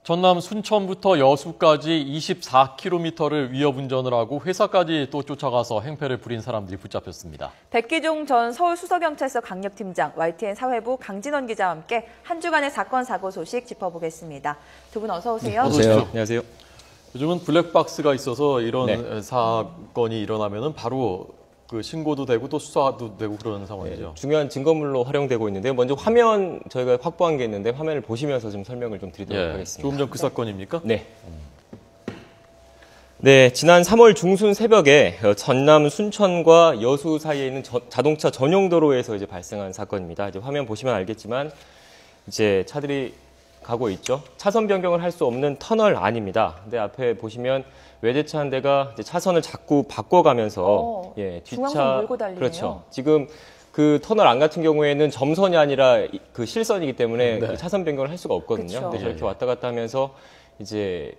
전남 순천부터 여수까지 24km를 위협 운전을 하고 회사까지 또 쫓아가서 행패를 부린 사람들이 붙잡혔습니다. 백기종 전 서울수서경찰서 강력팀장, YTN 사회부 강진원 기자와 함께 한 주간의 사건, 사고 소식 짚어보겠습니다. 두 분 어서 오세요. 안녕하세요. 안녕하세요. 요즘은 블랙박스가 있어서 이런 사건이 일어나면은 바로 그 신고도 되고 또 수사도 되고 그런 상황이죠. 네, 중요한 증거물로 활용되고 있는데요. 먼저 화면 저희가 확보한 게 있는데 화면을 보시면서 좀 설명을 좀 드리도록 하겠습니다. 조금 전 그 사건입니까? 네. 네, 지난 3월 중순 새벽에 전남 순천과 여수 사이에 있는 자동차 전용 도로에서 이제 발생한 사건입니다. 이제 화면 보시면 알겠지만 이제 차들이 가고 있죠. 차선 변경을 할 수 없는 터널 안입니다. 근데 앞에 보시면 외제차 한 대가 이제 차선을 자꾸 바꿔가면서 중앙선 몰고 달리네요. 그렇죠. 지금 그 터널 안 같은 경우에는 점선이 아니라 그 실선이기 때문에 그 차선 변경을 할 수가 없거든요. 그쵸. 근데 저렇게 왔다 갔다 하면서 이제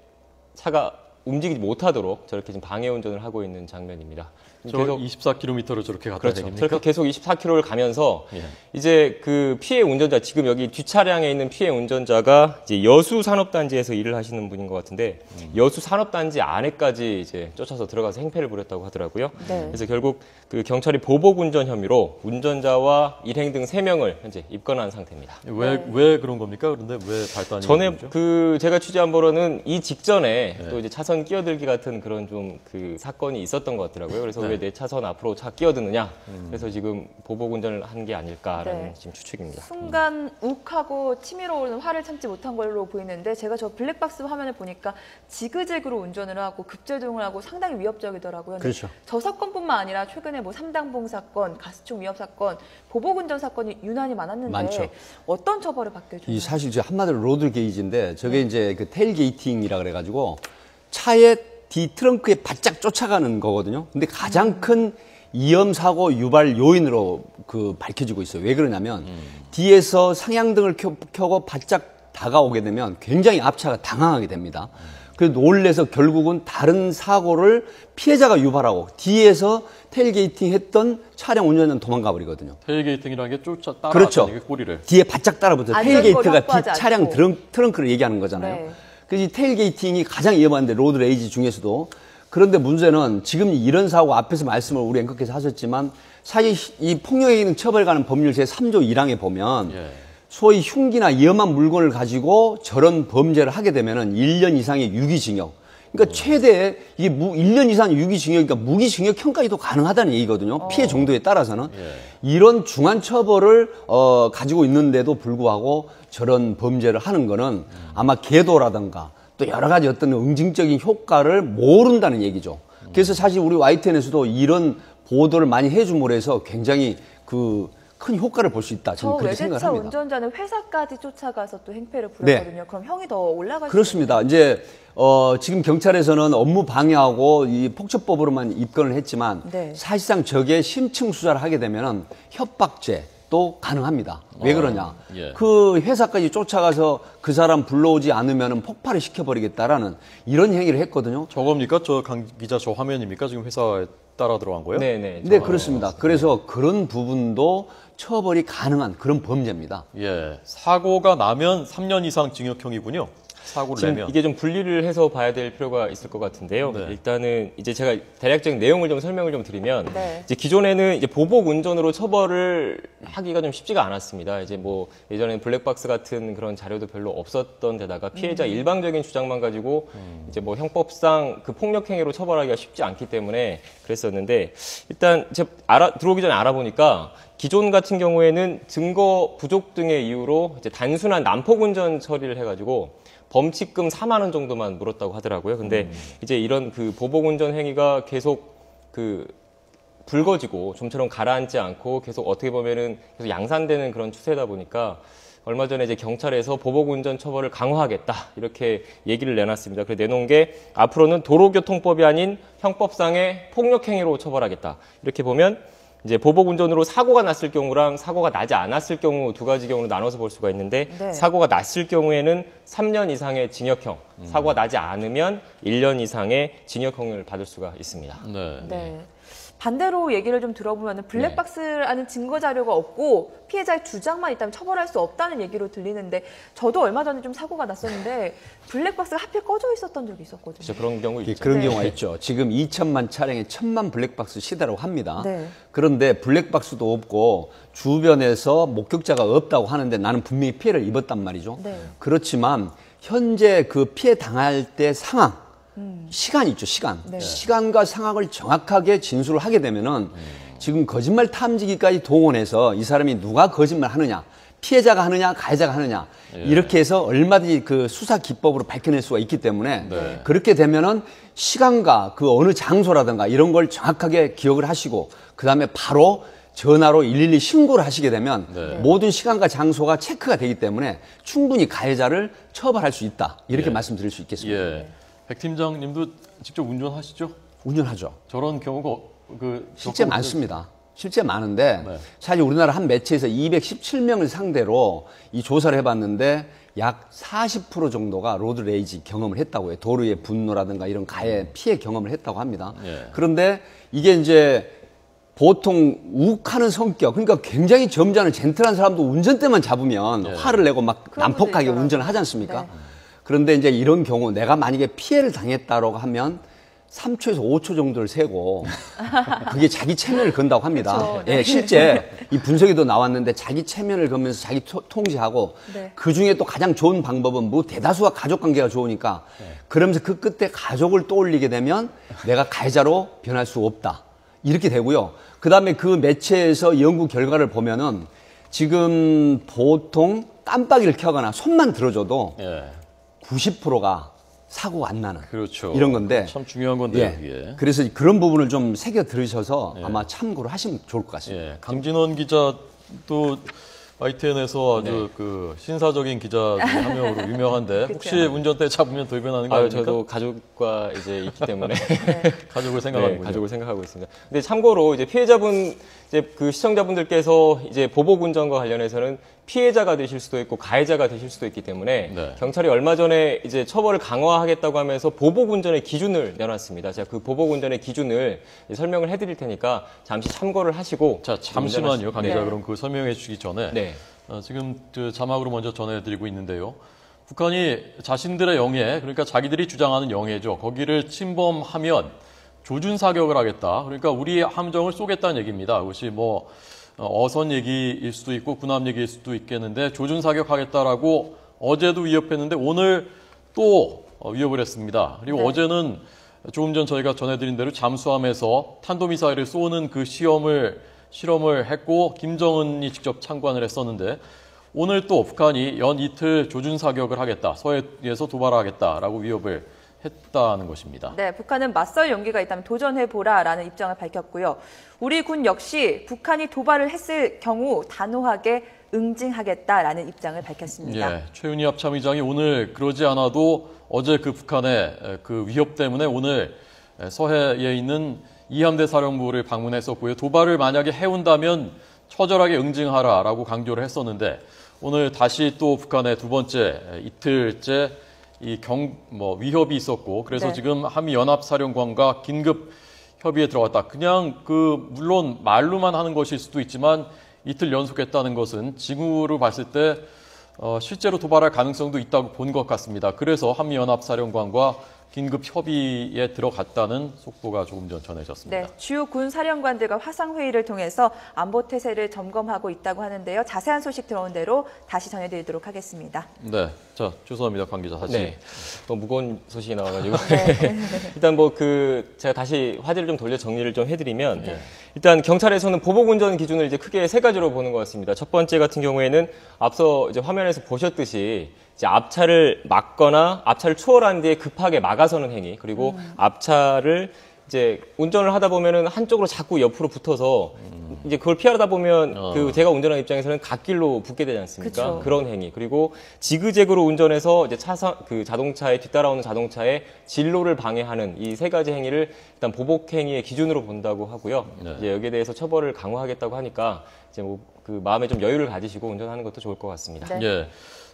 차가 움직이지 못하도록 저렇게 지금 방해 운전을 하고 있는 장면입니다. 계속 24km를 저렇게 갔다 그렇죠. 다닙니까? 저렇게 계속 24km를 가면서 이제 그 피해 운전자, 지금 여기 뒷차량에 있는 피해 운전자가 이제 여수 산업단지에서 일을 하시는 분인 것 같은데 여수 산업단지 안에까지 이제 쫓아서 들어가서 행패를 부렸다고 하더라고요. 네. 그래서 결국 그 경찰이 보복 운전 혐의로 운전자와 일행 등 3명을 현재 입건한 상태입니다. 왜 그런 겁니까? 그런데 왜 발단이 전에 거죠? 그 제가 취재한 바로는 이 직전에 또 이제 차선 끼어들기 같은 그런 좀 그 사건이 있었던 것 같더라고요. 그래서 왜 내 차선 앞으로 차 끼어드느냐. 그래서 지금 보복 운전을 한 게 아닐까라는 지금 추측입니다. 순간 욱하고 치밀어 오르는 화를 참지 못한 걸로 보이는데 제가 저 블랙박스 화면을 보니까 지그재그로 운전을 하고 급제동을 하고 상당히 위협적이더라고요. 그렇죠. 저 사건뿐만 아니라 최근에 뭐 삼당봉 사건, 가스총 위협 사건, 보복 운전 사건이 유난히 많았는데 많죠. 어떤 처벌을 받게 되나요? 이 사실 이제 한마디로 로드 게이지인데 저게 이제 그 테일 게이팅이라 그래가지고 차의 뒤 트렁크에 바짝 쫓아가는 거거든요. 근데 가장 큰 위험 사고 유발 요인으로 그 밝혀지고 있어요. 왜 그러냐면 뒤에서 상향등을 켜고 바짝 다가오게 되면 굉장히 앞차가 당황하게 됩니다. 그래서 놀래서 결국은 다른 사고를 피해자가 유발하고 뒤에서 테일게이팅 했던 차량 운전자는 도망가 버리거든요. 테일게이팅이라는 게 쫓아 따라왔다는 그렇죠. 게 꼬리를. 뒤에 바짝 따라붙어 테일게이트가 뒷 차량 않고. 트렁크를 얘기하는 거잖아요. 네. 그래서 이 테일게이팅이 가장 위험한데 로드 레이지 중에서도. 그런데 문제는 지금 이런 사고 앞에서 말씀을 우리 앵커께서 하셨지만 사실 이 폭력에 의한 처벌에 관한 법률 제3조 1항에 보면 소위 흉기나 위험한 물건을 가지고 저런 범죄를 하게 되면은 1년 이상의 유기징역. 그러니까 최대 이게 1년 이상 유기징역이니까 무기징역형까지도 가능하다는 얘기거든요. 피해 정도에 따라서는. 이런 중한 처벌을 가지고 있는데도 불구하고 저런 범죄를 하는 거는 아마 계도라든가 또 여러 가지 어떤 응징적인 효과를 모른다는 얘기죠. 그래서 사실 우리 YTN에서도 이런 보도를 많이 해줌으로 해서 굉장히 그 큰 효과를 볼 수 있다. 저는 그렇게 생각을 합니다. 외제차 운전자는 회사까지 쫓아가서 또 행패를 부렸거든요. 그럼 형이 더 올라갈 수 그렇습니다. 이제 지금 경찰에서는 업무 방해하고 이 폭처법으로만 입건을 했지만 사실상 저게 심층 수사를 하게 되면은 협박죄 또 가능합니다. 왜 그러냐? 그 회사까지 쫓아가서 그 사람 불러오지 않으면 폭발을 시켜버리겠다라는 이런 행위를 했거든요. 저겁니까? 저 강 기자 저 화면입니까? 지금 회사에 따라 들어간 거예요? 네네. 네, 그렇습니다. 그래서 그런 부분도 처벌이 가능한 그런 범죄입니다. 사고가 나면 3년 이상 징역형이군요. 사고를 지금 내면. 이게 좀 분리를 해서 봐야 될 필요가 있을 것 같은데요. 일단은 이제 제가 대략적인 내용을 좀 설명을 좀 드리면 이제 기존에는 이제 보복 운전으로 처벌을 하기가 좀 쉽지가 않았습니다. 이제 뭐 예전에는 블랙박스 같은 그런 자료도 별로 없었던 데다가 피해자 일방적인 주장만 가지고 이제 뭐 형법상 그 폭력 행위로 처벌하기가 쉽지 않기 때문에 그랬었는데 일단 제가 들어오기 전에 알아보니까 기존 같은 경우에는 증거 부족 등의 이유로 이제 단순한 난폭 운전 처리를 해가지고 범칙금 4만 원 정도만 물었다고 하더라고요. 근데 이제 이런 그 보복 운전 행위가 계속 그 불거지고 좀처럼 가라앉지 않고 계속 어떻게 보면은 계속 양산되는 그런 추세다 보니까 얼마 전에 이제 경찰에서 보복 운전 처벌을 강화하겠다 이렇게 얘기를 내놨습니다. 그래서 내놓은 게 앞으로는 도로교통법이 아닌 형법상의 폭력 행위로 처벌하겠다. 이렇게 보면 이제 보복 운전으로 사고가 났을 경우랑 사고가 나지 않았을 경우 두 가지 경우로 나눠서 볼 수가 있는데 사고가 났을 경우에는 3년 이상의 징역형, 사고가 나지 않으면 1년 이상의 징역형을 받을 수가 있습니다. 반대로 얘기를 좀 들어보면 블랙박스라는 증거 자료가 없고 피해자의 주장만 있다면 처벌할 수 없다는 얘기로 들리는데 저도 얼마 전에 좀 사고가 났었는데 블랙박스가 하필 꺼져 있었던 적이 있었거든요. 그렇죠. 그런 경우 있죠. 그런 경우가 있죠. 지금 2천만 차량에 1,000만 블랙박스 시대라고 합니다. 네. 그런데 블랙박스도 없고 주변에서 목격자가 없다고 하는데 나는 분명히 피해를 입었단 말이죠. 네. 그렇지만 현재 그 피해 당할 때 상황, 시간 있죠, 시간. 네. 시간과 상황을 정확하게 진술을 하게 되면은 지금 거짓말 탐지기까지 동원해서 이 사람이 누가 거짓말 하느냐, 피해자가 하느냐, 가해자가 하느냐, 이렇게 해서 얼마든지 그 수사 기법으로 밝혀낼 수가 있기 때문에 그렇게 되면은 시간과 그 어느 장소라든가 이런 걸 정확하게 기억을 하시고 그 다음에 바로 전화로 112 신고를 하시게 되면 모든 시간과 장소가 체크가 되기 때문에 충분히 가해자를 처벌할 수 있다. 이렇게 말씀드릴 수 있겠습니다. 예. 백 팀장님도 직접 운전하시죠? 운전하죠. 저런 경우가 실제 많습니다. 실제 많은데 사실 우리나라 한 매체에서 217명을 상대로 이 조사를 해봤는데 약 40% 정도가 로드 레이지 경험을 했다고 해요. 도로의 분노라든가 이런 가해 피해 경험을 했다고 합니다. 그런데 이게 이제 보통 욱하는 성격, 그러니까 굉장히 점잖은 젠틀한 사람도 운전대만 잡으면 화를 내고 막 난폭하게 운전을 하지 않습니까? 그런데 이제 이런 경우 내가 만약에 피해를 당했다라고 하면 3초에서 5초 정도를 세고 그게 자기 체면을 건다고 합니다. 그렇죠. 예, 실제 이 분석에도 나왔는데 자기 체면을 걸면서 자기 통제하고 그 중에 또 가장 좋은 방법은 뭐 대다수가 가족 관계가 좋으니까 그러면서 그 끝에 가족을 떠올리게 되면 내가 가해자로 변할 수 없다. 이렇게 되고요. 그 다음에 그 매체에서 연구 결과를 보면은 지금 보통 깜빡이를 켜거나 손만 들어줘도 90%가 사고가 안 나는 그렇죠. 이런 건데 참 중요한 건데요. 이게. 그래서 그런 부분을 좀 새겨 들으셔서 아마 참고를 하시면 좋을 것 같습니다. 강진원 기자도 YTN에서 아주 그 신사적인 기자 중에 한 명으로 유명한데 혹시 운전대 잡으면 돌변하는 거 아닙니까? 저도 가족과 이제 있기 때문에 가족을 생각하는군요. 가족을 생각하고 있습니다. 근데 참고로 이제 피해자분 이제 그 시청자분들께서 이제 보복 운전과 관련해서는 피해자가 되실 수도 있고 가해자가 되실 수도 있기 때문에 경찰이 얼마 전에 이제 처벌을 강화하겠다고 하면서 보복 운전의 기준을 내놨습니다. 제가 그 보복 운전의 기준을 설명을 해드릴 테니까 잠시 참고를 하시고. 자, 잠시만요, 강 기자. 그럼 그 설명해 주시기 전에 지금 자막으로 먼저 전해드리고 있는데요. 북한이 자신들의 영해, 그러니까 자기들이 주장하는 영해죠. 거기를 침범하면 조준 사격을 하겠다. 그러니까 우리 함정을 쏘겠다는 얘기입니다. 그것이 뭐 어선 얘기일 수도 있고 군함 얘기일 수도 있겠는데 조준 사격하겠다라고 어제도 위협했는데 오늘 또 위협을 했습니다. 그리고 어제는 조금 전 저희가 전해드린 대로 잠수함에서 탄도미사일을 쏘는 그 실험을 했고 김정은이 직접 참관을 했었는데 오늘 또 북한이 연 이틀 조준 사격을 하겠다. 서해에서 도발하겠다라고 위협을 했다는 것입니다. 네, 북한은 맞설 용기가 있다면 도전해보라라는 입장을 밝혔고요. 우리 군 역시 북한이 도발을 했을 경우 단호하게 응징하겠다라는 입장을 밝혔습니다. 최윤희 합참의장이 오늘 그러지 않아도 어제 그 북한의 그 위협 때문에 오늘 서해에 있는 이함대 사령부를 방문했었고요. 도발을 만약에 해온다면 처절하게 응징하라라고 강조를 했었는데 오늘 다시 또 북한의 두 번째 이틀째 위협이 있었고 그래서 지금 한미연합사령관과 긴급 협의에 들어갔다. 그냥 물론 말로만 하는 것일 수도 있지만 이틀 연속했다는 것은 징후로 봤을 때 실제로 도발할 가능성도 있다고 본 것 같습니다. 그래서 한미연합사령관과 긴급 협의에 들어갔다는 속보가 조금 전 전해졌습니다. 네, 주요 군 사령관들과 화상회의를 통해서 안보 태세를 점검하고 있다고 하는데요. 자세한 소식 들어온 대로 다시 전해드리도록 하겠습니다. 네, 자 죄송합니다, 관 기자 다시. 무거운 소식이 나와가지고 일단 제가 다시 화제를 좀 돌려 정리를 좀 해드리면 일단 경찰에서는 보복 운전 기준을 이제 크게 세 가지로 보는 것 같습니다. 첫 번째 같은 경우에는 앞서 이제 화면에서 보셨듯이 이제 앞차를 막거나 앞차를 추월한 뒤에 급하게 막아서는 행위, 그리고 앞차를 이제 운전을 하다 보면은 한쪽으로 자꾸 옆으로 붙어서 이제 그걸 피하다 보면 제가 운전하는 입장에서는 갓길로 붙게 되지 않습니까? 그쵸. 그런 행위. 그리고 지그재그로 운전해서 이제 자동차에 뒤따라오는 자동차의 진로를 방해하는 이 세 가지 행위를 일단 보복 행위의 기준으로 본다고 하고요. 이제 여기에 대해서 처벌을 강화하겠다고 하니까 이제 그 마음에 좀 여유를 가지시고 운전하는 것도 좋을 것 같습니다.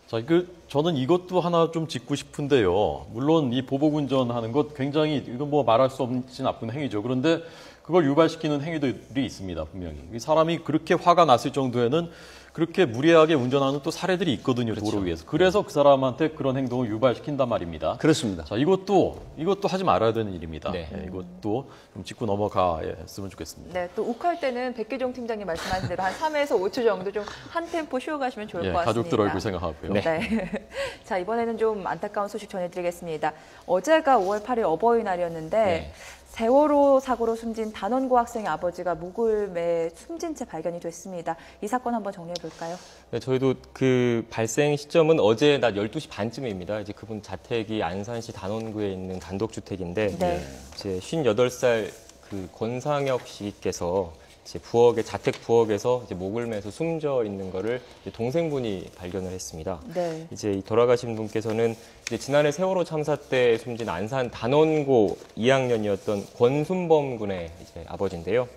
자, 저는 이것도 하나 좀 짚고 싶은데요. 물론 이 보복 운전하는 것 굉장히 이건 뭐 말할 수 없이 나쁜 행위죠. 그런데 그걸 유발시키는 행위들이 있습니다, 분명히. 이 사람이 그렇게 화가 났을 정도에는 그렇게 무리하게 운전하는 또 사례들이 있거든요, 그렇죠. 도로 위에서. 그래서 그 사람한테 그런 행동을 유발시킨단 말입니다. 그렇습니다. 자, 이것도 하지 말아야 되는 일입니다. 네. 이것도 좀 짚고 넘어갔으면 좋겠습니다. 네, 또 욱할 때는 백계종 팀장님 말씀하신 대로 한 3에서 5초 정도 좀 한 템포 쉬어가시면 좋을 것 같습니다. 가족들 얼굴 생각하고요. 네. 자, 이번에는 좀 안타까운 소식 전해드리겠습니다. 어제가 5월 8일 어버이날이었는데 세월호 사고로 숨진 단원고 학생의 아버지가 목을 매 숨진 채 발견이 됐습니다. 이 사건 한번 정리해 볼까요? 네, 저희도 그 발생 시점은 어제 낮 12시 반쯤입니다. 이제 그분 자택이 안산시 단원구에 있는 단독주택인데 이제 58살 그 권상혁 씨께서 이제 자택 부엌에서 이제 목을 매서 숨져 있는 거를 이제 동생분이 발견을 했습니다. 네. 이제 이 돌아가신 분께서는 이제 지난해 세월호 참사 때 숨진 안산 단원고 2학년이었던 권순범 군의 이제 아버지인데요.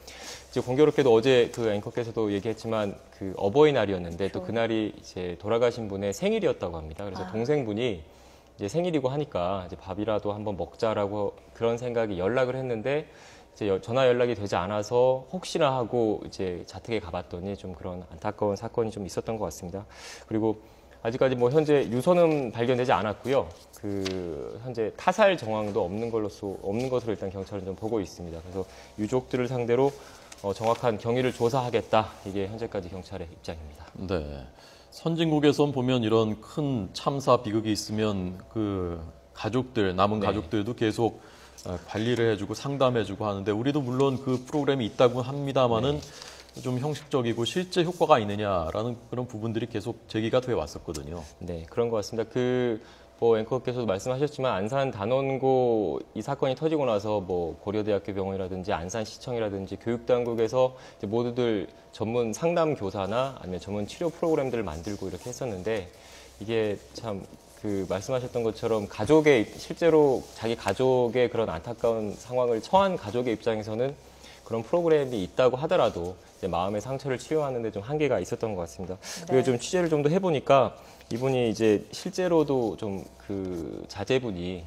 이제 공교롭게도 어제 그 앵커께서도 얘기했지만 그 어버이날이었는데 또 그날이 이제 돌아가신 분의 생일이었다고 합니다. 그래서 동생분이 이제 생일이고 하니까 이제 밥이라도 한번 먹자라고 그런 생각이 연락을 했는데 이제 전화 연락이 되지 않아서 혹시나 하고 이제 자택에 가봤더니 좀 그런 안타까운 사건이 좀 있었던 것 같습니다. 그리고 아직까지 뭐 현재 유서는 발견되지 않았고요. 그 현재 타살 정황도 없는 것으로 일단 경찰은 좀 보고 있습니다. 그래서 유족들을 상대로 정확한 경위를 조사하겠다. 이게 현재까지 경찰의 입장입니다. 네. 선진국에선 보면 이런 큰 참사 비극이 있으면 그 가족들, 남은 가족들도 계속 관리를 해주고 상담해주고 하는데 우리도 물론 그 프로그램이 있다고 합니다만은 좀 형식적이고 실제 효과가 있느냐라는 그런 부분들이 계속 제기가 돼 왔었거든요. 네, 그런 것 같습니다. 뭐 앵커께서도 말씀하셨지만 안산 단원고 이 사건이 터지고 나서 뭐 고려대학교 병원이라든지 안산시청이라든지 교육당국에서 이제 모두들 전문 상담 교사나 아니면 전문 치료 프로그램들을 만들고 이렇게 했었는데 이게 참 그 말씀하셨던 것처럼 실제로 자기 가족의 그런 안타까운 상황을 처한 가족의 입장에서는 그런 프로그램이 있다고 하더라도 이제 마음의 상처를 치유하는 데 좀 한계가 있었던 것 같습니다. 그리고 좀 취재를 좀 더 해보니까 이분이 이제 실제로도 좀 그 자제분이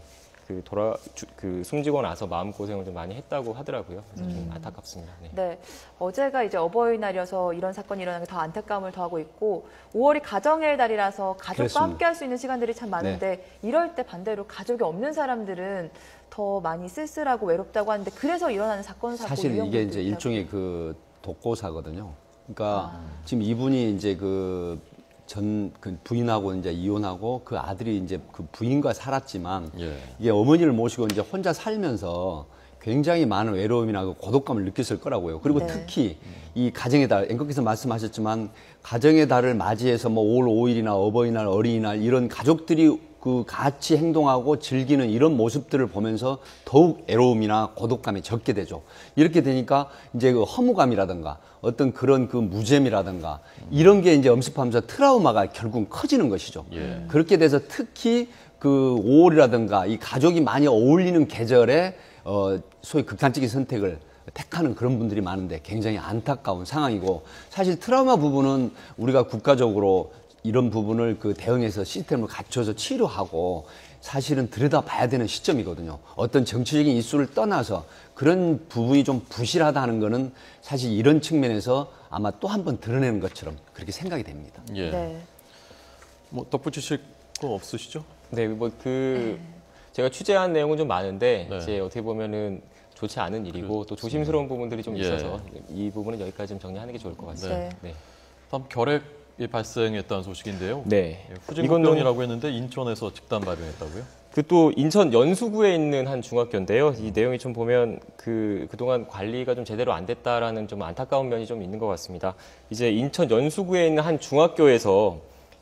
숨지고 나서 마음고생을 좀 많이 했다고 하더라고요. 그래서 좀 안타깝습니다. 네. 어제가 이제 어버이날이어서 이런 사건이 일어나는 게 더 안타까움을 더하고 있고 5월이 가정의 달이라서 가족과 그렇습니다. 함께 할 수 있는 시간들이 참 많은데 이럴 때 반대로 가족이 없는 사람들은 더 많이 쓸쓸하고 외롭다고 하는데 그래서 일어나는 사건, 사고 사실 이게 이제 있다고. 일종의 그 독고사거든요. 그러니까 지금 이분이 이제 그 부인하고 이제 이혼하고 그 아들이 이제 그 부인과 살았지만 이게 어머니를 모시고 이제 혼자 살면서 굉장히 많은 외로움이나 그 고독감을 느꼈을 거라고요. 그리고 특히 이 가정의 달, 앵커께서 말씀하셨지만 가정의 달을 맞이해서 뭐 5월 5일이나 어버이날, 어린이날 이런 가족들이 그 같이 행동하고 즐기는 이런 모습들을 보면서 더욱 애로움이나 고독감이 적게 되죠. 이렇게 되니까 이제 그 허무감이라든가 어떤 그런 그 무잼이라든가 이런 게 이제 엄습하면서 트라우마가 결국은 커지는 것이죠. 그렇게 돼서 특히 그 5월이라든가 이 가족이 많이 어울리는 계절에 소위 극단적인 선택을 택하는 그런 분들이 많은데 굉장히 안타까운 상황이고 사실 트라우마 부분은 우리가 국가적으로 이런 부분을 그 대응해서 시스템을 갖춰서 치료하고 사실은 들여다봐야 되는 시점이거든요. 어떤 정치적인 이슈를 떠나서 그런 부분이 좀 부실하다는 거는 사실 이런 측면에서 아마 또 한 번 드러내는 것처럼 그렇게 생각이 됩니다. 뭐 덧붙이실 거 없으시죠? 네, 제가 취재한 내용은 좀 많은데 이제 어떻게 보면은 좋지 않은 일이고 또 조심스러운 부분들이 좀 있어서 이 부분은 여기까지 좀 정리하는 게 좋을 것 같습니다. 다음 결핵이 발생했다는 소식인데요. 후진국병이라고 했는데 인천에서 집단 발병했다고요? 또 인천 연수구에 있는 한 중학교인데요. 이 내용이 좀 보면 그동안 관리가 좀 제대로 안 됐다라는 좀 안타까운 면이 좀 있는 것 같습니다. 이제 인천 연수구에 있는 한 중학교에서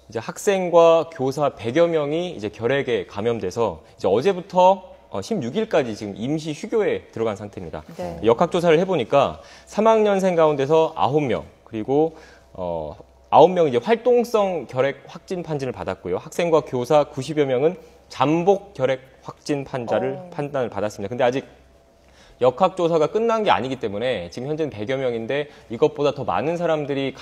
이제 학생과 교사 100여 명이 이제 결핵에 감염돼서 이제 어제부터 16일까지 지금 임시 휴교에 들어간 상태입니다. 역학조사를 해보니까 3학년생 가운데서 9명, 그리고 9명이 이제 활동성 결핵 확진 판정을 받았고요. 학생과 교사 90여 명은 잠복 결핵 확진 판단을 받았습니다. 근데 아직 역학조사가 끝난 게 아니기 때문에 지금 현재는 100여 명인데 이것보다 더 많은 사람들이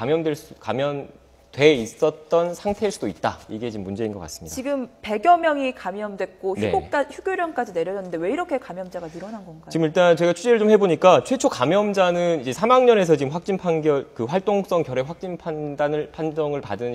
돼 있었던 상태일 수도 있다. 이게 지금 문제인 것 같습니다. 지금 100여 명이 감염됐고 네. 휴교령까지 내려졌는데 왜 이렇게 감염자가 늘어난 건가요? 지금 일단 제가 취재를 좀 해보니까 최초 감염자는 이제 3학년에서 지금 확진 판결, 그 활동성 결핵 확진 판정을 받은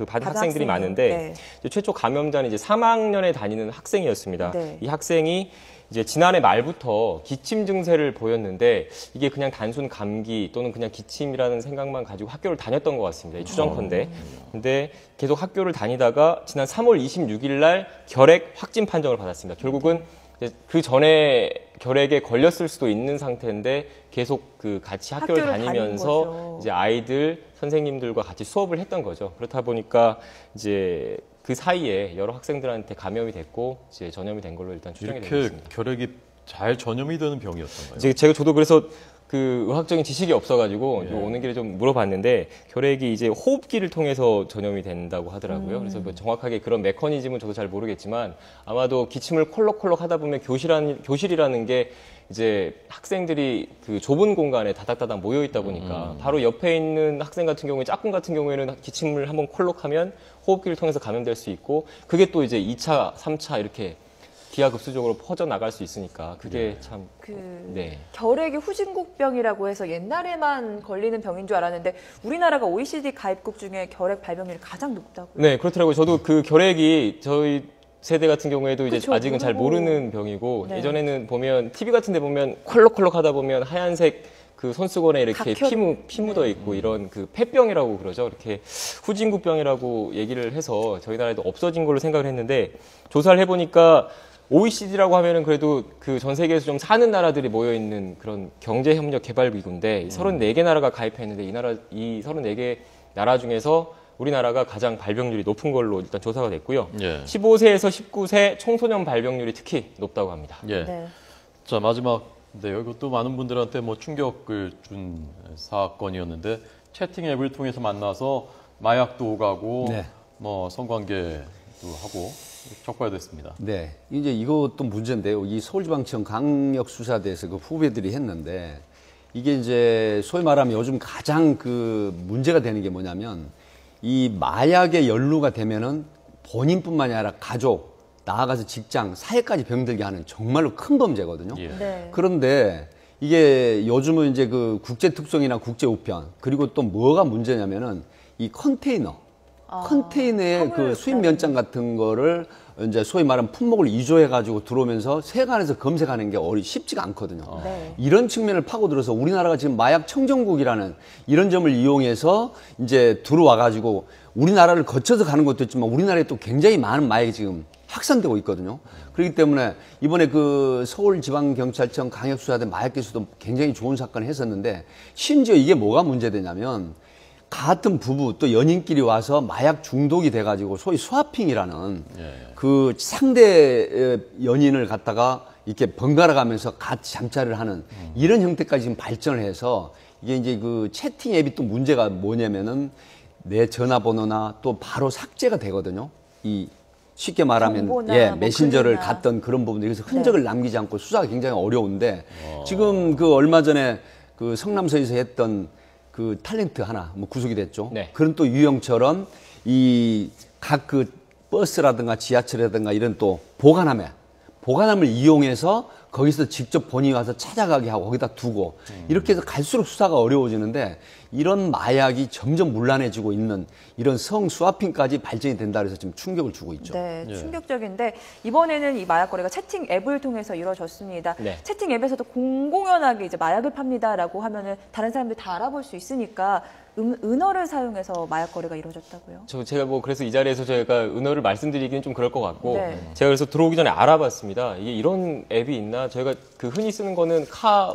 받은 학생들이 많은데 네. 이제 최초 감염자는 이제 3학년에 다니는 학생이었습니다. 네. 이 학생이 이제 지난해 말부터 기침 증세를 보였는데 이게 그냥 단순 감기 또는 그냥 기침이라는 생각만 가지고 학교를 다녔던 것 같습니다. 이 추정컨대. 근데 계속 학교를 다니다가 지난 3월 26일 날 결핵 확진 판정을 받았습니다. 결국은 이제 그 전에 결핵에 걸렸을 수도 있는 상태인데 계속 그 같이 학교를 다니면서 이제 아이들 선생님들과 같이 수업을 했던 거죠. 그렇다 보니까 이제 그 사이에 여러 학생들한테 감염이 됐고 이제 전염이 된 걸로 일단 추정이 되고 있습니다. 이렇게 결핵이 잘 전염이 되는 병이었던가요? 저도 그래서 그 의학적인 지식이 없어가지고 오는 길에 좀 물어봤는데 결핵이 이제 호흡기를 통해서 전염이 된다고 하더라고요. 그래서 뭐 정확하게 그런 메커니즘은 저도 잘 모르겠지만 아마도 기침을 콜록콜록 하다 보면 교실이라는 게 이제 학생들이 그 좁은 공간에 다닥다닥 모여 있다 보니까 바로 옆에 있는 학생 같은 경우에 짝꿍 같은 경우에는 기침을 한번 콜록하면 호흡기를 통해서 감염될 수 있고 그게 또 이제 2차, 3차 이렇게 기하급수적으로 퍼져나갈 수 있으니까 그게 참 결핵이 후진국병이라고 해서 옛날에만 걸리는 병인 줄 알았는데 우리나라가 OECD 가입국 중에 결핵 발병률이 가장 높다고요. 네, 그렇더라고요. 저도 그 결핵이 저희 세대 같은 경우에도 이제 아직은 잘 모르는 병이고 네. 예전에는 보면 TV 같은 데 보면 콜록콜록 하다 보면 하얀색 그 손수건에 이렇게 피 묻어 있고 이런 그 폐병이라고 그러죠. 이렇게 후진국병이라고 얘기를 해서 저희 나라에도 없어진 걸로 생각을 했는데 조사를 해보니까 OECD라고 하면은 그래도 그 전 세계에서 좀 사는 나라들이 모여 있는 그런 경제협력 개발기구인데 34개 나라가 가입했는데 이 34개 나라 중에서 우리나라가 가장 발병률이 높은 걸로 일단 조사가 됐고요. 15세에서 19세 청소년 발병률이 특히 높다고 합니다. 네. 자, 마지막인데요. 이것도 많은 분들한테 뭐 충격을 준 사건이었는데 채팅 앱을 통해서 만나서 마약도 오가고 뭐 성관계도 하고 적발됐습니다. 네, 이제 이것도 문제인데요. 이 서울지방청 강력수사대에서 그 후배들이 했는데 이게 이제 소위 말하면 요즘 가장 그 문제가 되는 게 뭐냐면 이 마약에 연루가 되면은 본인뿐만이 아니라 가족, 나아가서 직장, 사회까지 병들게 하는 정말로 큰 범죄거든요. 네. 그런데 이게 요즘은 이제 그 국제 특성이나 국제 우편 그리고 또 뭐가 문제냐면은 이 컨테이너에 그 수입 면장 같은 거를 이제 소위 말하는 품목을 위조해가지고 들어오면서 세관에서 검색하는 게 쉽지가 않거든요. 이런 측면을 파고들어서 우리나라가 지금 마약 청정국이라는 이런 점을 이용해서 이제 들어와가지고 우리나라를 거쳐서 가는 것도 있지만 우리나라에 또 굉장히 많은 마약이 지금 확산되고 있거든요. 그렇기 때문에 이번에 그 서울지방경찰청 강력수사대 마약기수도 굉장히 좋은 사건을 했었는데 심지어 이게 뭐가 문제되냐면 같은 부부 또 연인끼리 와서 마약 중독이 돼가지고 소위 스와핑이라는 그 상대 연인을 갖다가 이렇게 번갈아 가면서 같이 잠자리를 하는 이런 형태까지 지금 발전을 해서 이게 이제 그 채팅 앱이 또 문제가 뭐냐면은 내 전화번호나 또 바로 삭제가 되거든요. 이 쉽게 말하면 메신저를 글이나. 갔던 그런 부분들이 그래서 흔적을 남기지 않고 수사가 굉장히 어려운데 지금 그 얼마 전에 그 성남서에서 했던 그 탤런트 하나 뭐 구속이 됐죠. 그런 또 유형처럼 이 각 그 버스라든가 지하철이라든가 이런 또 보관함을 이용해서 거기서 직접 본인이 와서 찾아가게 하고 거기다 두고 이렇게 해서 갈수록 수사가 어려워지는데 이런 마약이 점점 문란해지고 있는 이런 성스와핑까지 발전이 된다 그래서 지금 충격을 주고 있죠. 네, 충격적인데 이번에는 이 마약 거래가 채팅 앱을 통해서 이루어졌습니다. 채팅 앱에서도 공공연하게 이제 마약을 팝니다라고 하면은 다른 사람들이 다 알아볼 수 있으니까 은어를 사용해서 마약 거래가 이루어졌다고요? 제가 뭐 그래서 이 자리에서 제가 은어를 말씀드리기는 좀 그럴 것 같고 제가 그래서 들어오기 전에 알아봤습니다. 이게 이런 앱이 있나? 저희가 그 흔히 쓰는 거는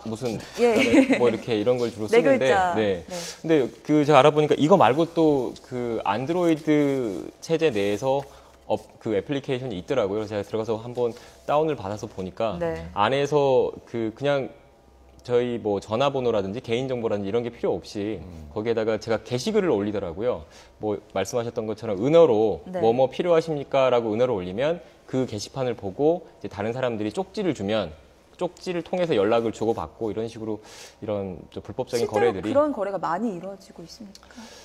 무슨 뭐 이렇게 이런 걸 주로 쓰는데 근데 그 제가 알아보니까 이거 말고 또 그 안드로이드 체제 내에서 그 애플리케이션이 있더라고요. 그래서 제가 들어가서 한번 다운을 받아서 보니까 안에서 그냥 저희 뭐 전화번호라든지 개인정보라든지 이런 게 필요 없이 거기에다가 제가 게시글을 올리더라고요. 뭐 말씀하셨던 것처럼 은어로 뭐뭐 필요하십니까? 라고 은어를 올리면 그 게시판을 보고 이제 다른 사람들이 쪽지를 주면 쪽지를 통해서 연락을 주고받고 이런 식으로 이런 불법적인 실제로 거래들이 그런 거래가 많이 이루어지고 있습니까?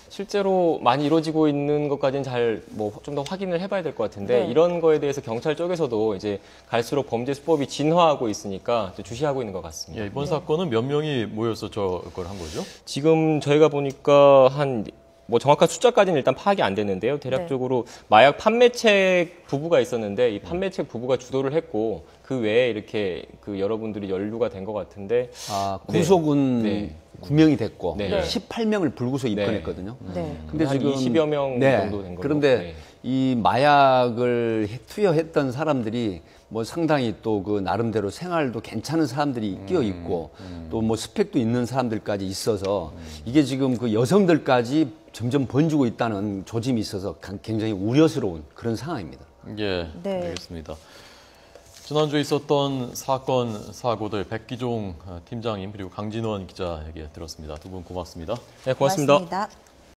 실제로 많이 이루어지고 있는 것까지는 잘 뭐 좀 더 확인을 해봐야 될 것 같은데 네. 이런 거에 대해서 경찰 쪽에서도 이제 갈수록 범죄 수법이 진화하고 있으니까 주시하고 있는 것 같습니다. 예, 이번 사건은 몇 명이 모여서 저걸 한 거죠? 지금 저희가 보니까 뭐 정확한 숫자까지는 일단 파악이 안 됐는데요. 대략적으로 마약 판매책 부부가 있었는데 이 판매책 부부가 주도를 했고 그 외에 이렇게 그 여러분들이 연루가 된 것 같은데 구속은 9명이 됐고 네. 18명을 불구속 입건했거든요. 네. 근데 한 20여 명 정도 된 걸로. 그런데 이 마약을 투여했던 사람들이 뭐 상당히 또 그 나름대로 생활도 괜찮은 사람들이 끼어 있고 또 뭐 스펙도 있는 사람들까지 있어서 이게 지금 그 여성들까지 점점 번지고 있다는 조짐이 있어서 굉장히 우려스러운 그런 상황입니다. 예, 네. 알겠습니다. 지난주에 있었던 사건, 사고들 백기종 팀장님 그리고 강진원 기자에게 들었습니다. 두 분 고맙습니다. 네, 고맙습니다. 고맙습니다.